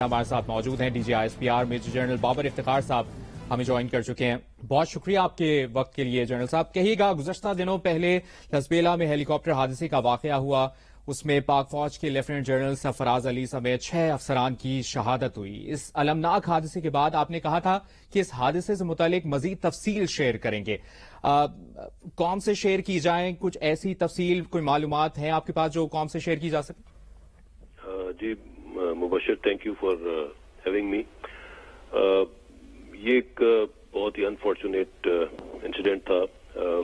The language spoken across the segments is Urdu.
ہمارے ساتھ موجود ہیں D G I S P R major general Babar Iftikhar صاحب ہمیں جوائن کر چکے ہیں. بہت شکریہ آپ کے وقت کے لیے جنرل صاحب. کہیے گا گزشتہ دنوں پہلے لسبیلا میں ہیلی کاپٹر حادثے کا واقعہ ہوا, اس میں پاک فوج کے لیفٹیننٹ جنرل سرفراز علی سمیت 6 افسران کی شہادت ہوئی. اس المناک حادثے کے بعد آپ نے کہا تھا کہ اس حادثے سے متعلق مزید تفصیل شیئر کریں گے. قوم سے شیئر کی جائیں, کچھ ایسی تفصیل, کوئی معلومات ہیں آپ کے پاس جو قوم سے شیئر کی جا سکے؟ Ji Mubashir, thank you for having me. یہ ایک بہت ہی انفارچونیٹ انسیڈنٹ تھا.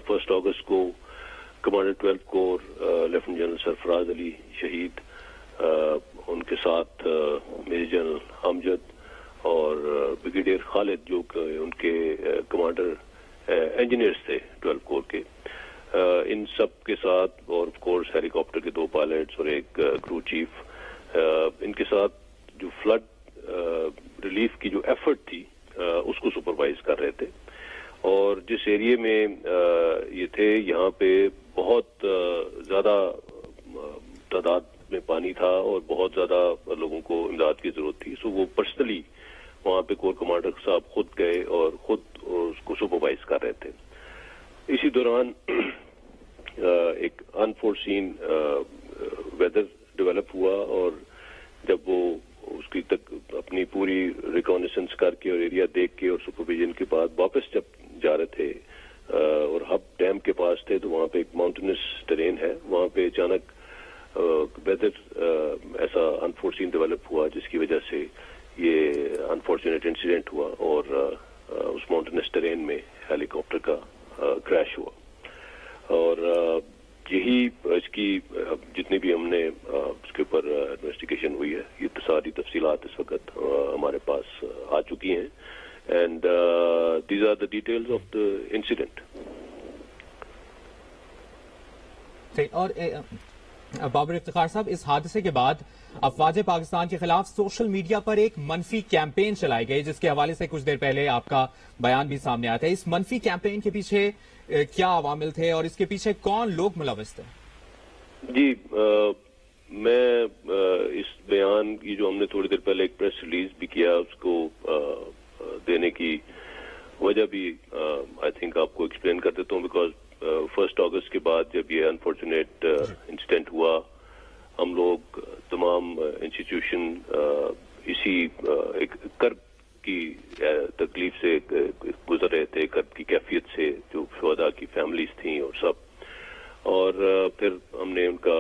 1 اگست کو کمانڈر 12 کور لیفٹیننٹ جنرل سرفراز علی شہید, ان کے ساتھ میجر جنرل امجد اور بریگیڈیئر خالد جو کہ ان کے کمانڈر انجینئرز تھے 12 کور کے, ان سب کے ساتھ, اور آف کورس ہیلی کاپٹر کے 2 پائلٹس اور ایک کرو چیف, ان کے ساتھ جو فلڈ ریلیف کی جو ایفرٹ تھی اس کو سپروائز کر رہے تھے. اور جس ایریے میں یہ تھے, یہاں پہ بہت زیادہ تعداد میں پانی تھا اور بہت زیادہ لوگوں کو امداد کی ضرورت تھی. سو وہ پرسنلی وہاں پہ کور کمانڈر صاحب خود گئے اور خود اس کو سپروائز کر رہے تھے. اسی دوران ایک انفورسین ویدر ڈیولپ ہوا, اور جب وہ اس کی تک اپنی پوری ریکانیسنس کر کے اور ایریا دیکھ کے اور سپرویژن کے بعد واپس جب جا رہے تھے اور ہب ڈیم کے پاس تھے, تو وہاں پہ ایک ماؤنٹینس ٹرین ہے, وہاں پہ اچانک ویدر ایسا انفورسین ڈیولپ ہوا جس کی وجہ سے یہ انفارچونیٹ انسیڈنٹ ہوا اور اس ماؤنٹینس ٹرین میں ہیلی کاپٹر کا کریش ہوا. اور یہی اس کی جتنی بھی ہم نے اس کے اوپر انویسٹیگیشن ہوئی ہے, یہ ساری تفصیلات اس وقت ہمارے پاس آ چکی ہیں, and these are the details of the incident. اور بابر افتخار صاحب, اس حادثے کے بعد افواج پاکستان کے خلاف سوشل میڈیا پر ایک منفی کیمپین چلائی گئی, جس کے حوالے سے کچھ دیر پہلے آپ کا بیان بھی سامنے آیا تھا. اس منفی کیمپین کے پیچھے کیا عوامل تھے اور اس کے پیچھے کون لوگ ملوث تھے؟ جی, میں اس بیان کی جو ہم نے تھوڑی دیر پہلے ایک پریس ریلیز بھی کیا, اس کو دینے کی وجہ بھی آئی تھنک آپ کو ایکسپلین کر دیتا ہوں. بیکاز 1 اگست کے بعد جب یہ انفارچونیٹ انسیڈنٹ ہوا, ہم لوگ تمام انسٹیٹیوشن اسی ایک کرب کی تکلیف سے گزر رہے تھے, کرب کی کیفیت سے, جو شہداء کی فیملیز تھیں اور سب. اور پھر ہم نے ان کا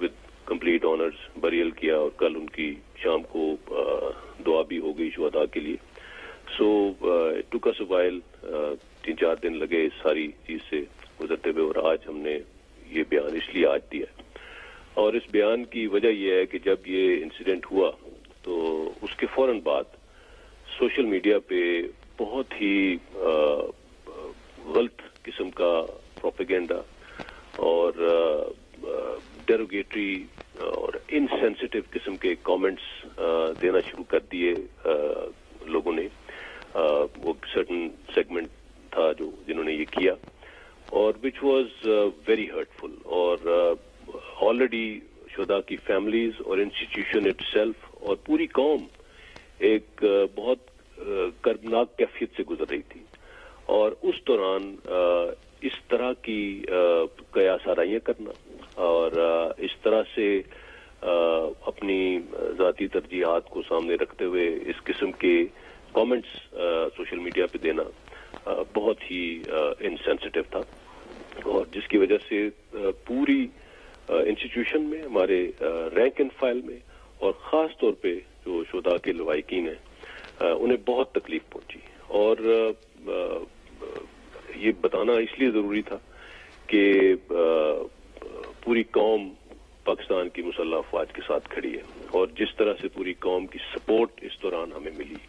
ود کمپلیٹ آنرز بریل کیا, اور کل ان کی شام کو دعا بھی ہو گئی شہداء کے لیے. So it took us a while, 3-4 دن لگے اس ساری چیز سے گزرتے ہوئے, اور آج ہم نے یہ بیان اس لیے آج دیا. اور اس بیان کی وجہ یہ ہے کہ جب یہ انسیڈنٹ ہوا تو اس کے فوراً بعد سوشل میڈیا پہ بہت ہی غلط قسم کا پروپیگنڈا اور ڈیروگیٹری اور انسینسٹیو قسم کے کامنٹس دینا شروع کر دیے لوگوں نے. وہ سرٹن سیگمنٹ تھا جنہوں نے یہ کیا, اور وچ واز ویری ہرٹفل. اور آلریڈی شہداء کی فیملیز اور انسٹیٹیوشن اٹ سیلف اور پوری قوم ایک بہت کربناک کیفیت سے گزر رہی تھی, اور اس دوران اس طرح کی قیاس آرائیاں کرنا اور اس طرح سے اپنی ذاتی ترجیحات کو سامنے رکھتے ہوئے اس قسم کے کامنٹس سوشل میڈیا پہ دینا بہت ہی انسینسٹیو تھا, اور جس کی وجہ سے پوری انسٹیٹیوشن میں, ہمارے رینک اینڈ فائل میں, اور خاص طور پہ جو شہداء کے لواحقین ہیں انہیں بہت تکلیف پہنچی. اور یہ بتانا اس لیے ضروری تھا کہ پوری قوم پاکستان کی مسلح افواج کے ساتھ کھڑی ہے, اور جس طرح سے پوری قوم کی سپورٹ اس دوران ہمیں ملی,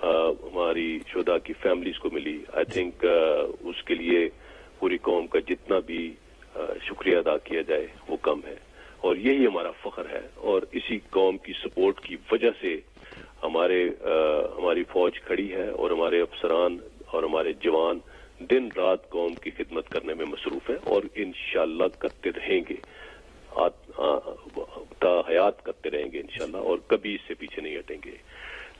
ہماری شہداء کی فیملیز کو ملی, آئی تھنک اس کے لیے پوری قوم کا جتنا بھی شکریہ ادا کیا جائے وہ کم ہے. اور یہی ہمارا فخر ہے, اور اسی قوم کی سپورٹ کی وجہ سے ہماری فوج کھڑی ہے, اور ہمارے افسران اور ہمارے جوان دن رات قوم کی خدمت کرنے میں مصروف ہیں, اور انشاءاللہ کرتے رہیں گے. تا حیات کرتے رہیں گے انشاءاللہ، اور کبھی اس سے پیچھے نہیں ہٹیں گے.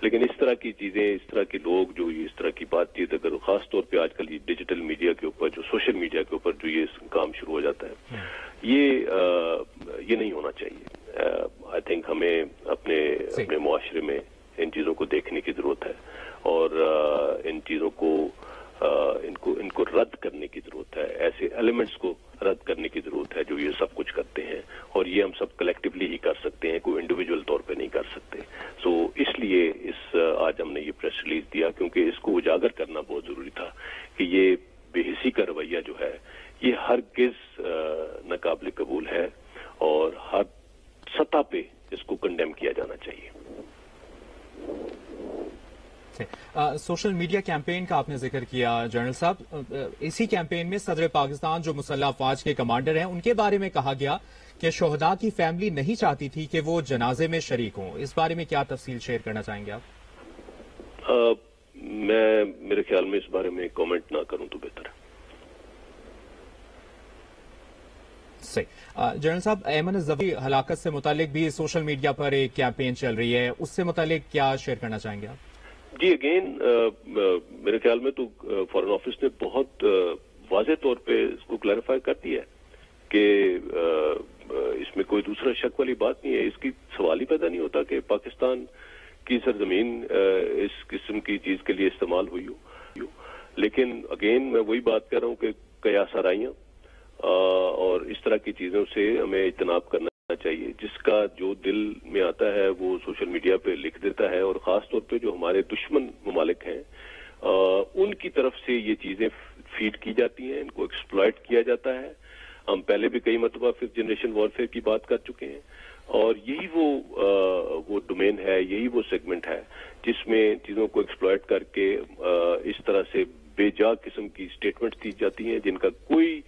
لیکن اس طرح کی چیزیں، اس طرح کے لوگ جو اس طرح کی بات چیت، اگر خاص طور پہ آج کل یہ ڈیجیٹل میڈیا کے اوپر، جو سوشل میڈیا کے اوپر جو یہ کام شروع ہو جاتا ہے، یہ نہیں ہونا چاہیے. آئی تھنک ہمیں اپنے معاشرے میں ان چیزوں کو دیکھنے کی ضرورت ہے، اور ان چیزوں کو ان کو رد کرنے کی ضرورت ہے. ایسے ایلیمنٹس کو رد کرنے کی ضرورت ہے جو یہ سب کچھ کرتے ہیں، اور یہ ہم سب کلیکٹیولی ہی کر سکتے ہیں، کوئی انڈیویجول طور پہ نہیں کر سکتے. سو اس لیے آج ہم نے یہ پریس ریلیز دیا، کیونکہ اس کو اجاگر کرنا بہت ضروری تھا کہ یہ بے حسی کا رویہ جو ہے یہ ہرگز ناقابل قبول ہے، اور ہر سطح پہ اس کو کنڈیم کیا جانا چاہیے. سوشل میڈیا کیمپین کا آپ نے ذکر کیا جنرل صاحب، اسی کیمپین میں صدر پاکستان جو مسلح افواج کے کمانڈر ہیں ان کے بارے میں کہا گیا کہ شہداء کی فیملی نہیں چاہتی تھی کہ وہ جنازے میں شریک ہوں. اس بارے میں کیا تفصیل شیئر کرنا چاہیں گے آپ؟ میرے خیال میں اس بارے میں کامنٹ نہ کروں تو بہتر ہے. صحیح. جنرل صاحب، ایمن الزوی ہلاکت سے متعلق بھی سوشل میڈیا پر ایک کیمپین چل رہی ہے، اس سے متعلق کیا شیئر کرنا چاہیں گے آپ؟ جی اگین میرے خیال میں تو فارن آفس نے بہت واضح طور پہ اس کو کلیریفائی کر دیا ہے کہ اس میں کوئی دوسرا شک والی بات نہیں ہے. اس کی سوال ہی پیدا نہیں ہوتا کہ پاکستان کی سرزمین اس قسم کی چیز کے لیے استعمال ہوئی ہو. لیکن اگین میں وہی بات کر رہا ہوں کہ قیاس آرائیاں اور اس طرح کی چیزوں سے ہمیں اجتناب کرنا چاہیے. جس کا جو دل میں آتا ہے وہ سوشل میڈیا پہ لکھ دیتا ہے، اور خاص طور پہ جو ہمارے دشمن ممالک ہیں ان کی طرف سے یہ چیزیں فیڈ کی جاتی ہیں، ان کو ایکسپلائٹ کیا جاتا ہے. ہم پہلے بھی کئی مرتبہ ففتھ جنریشن وارفیئر کی بات کر چکے ہیں، اور یہی وہ ڈومین ہے، یہی وہ سیگمنٹ ہے جس میں چیزوں کو ایکسپلائٹ کر کے اس طرح سے بے جا قسم کی سٹیٹمنٹس دی جاتی ہیں جن کا کوئی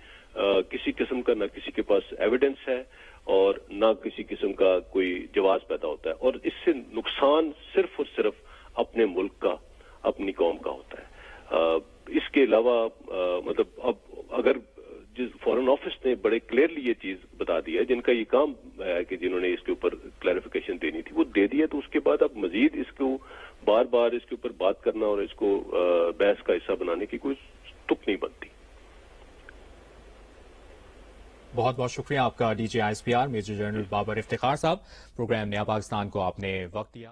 کسی قسم کا نہ کسی کے پاس ایویڈنس ہے اور نہ کسی قسم کا کوئی جواز پیدا ہوتا ہے، اور اس سے نقصان صرف اور صرف اپنے ملک کا، اپنی قوم کا ہوتا ہے. اس کے علاوہ مطلب اب اگر جس فارن آفس نے بڑے کلیئرلی یہ چیز بتا دی ہے، جن کا یہ کام ہے کہ جنہوں نے اس کے اوپر کلیریفیکیشن دینی تھی وہ دے دی ہے، تو اس کے بعد اب مزید اس کو بار بار اس کے اوپر بات کرنا اور اس کو بحث کا حصہ بنانے کی کوئی تک نہیں بنتی. بہت بہت شکریہ آپ کا DGI SPR major general Babar Iftikhar صاحب. پروگرام نیا پاکستان کو آپ نے وقت دیا.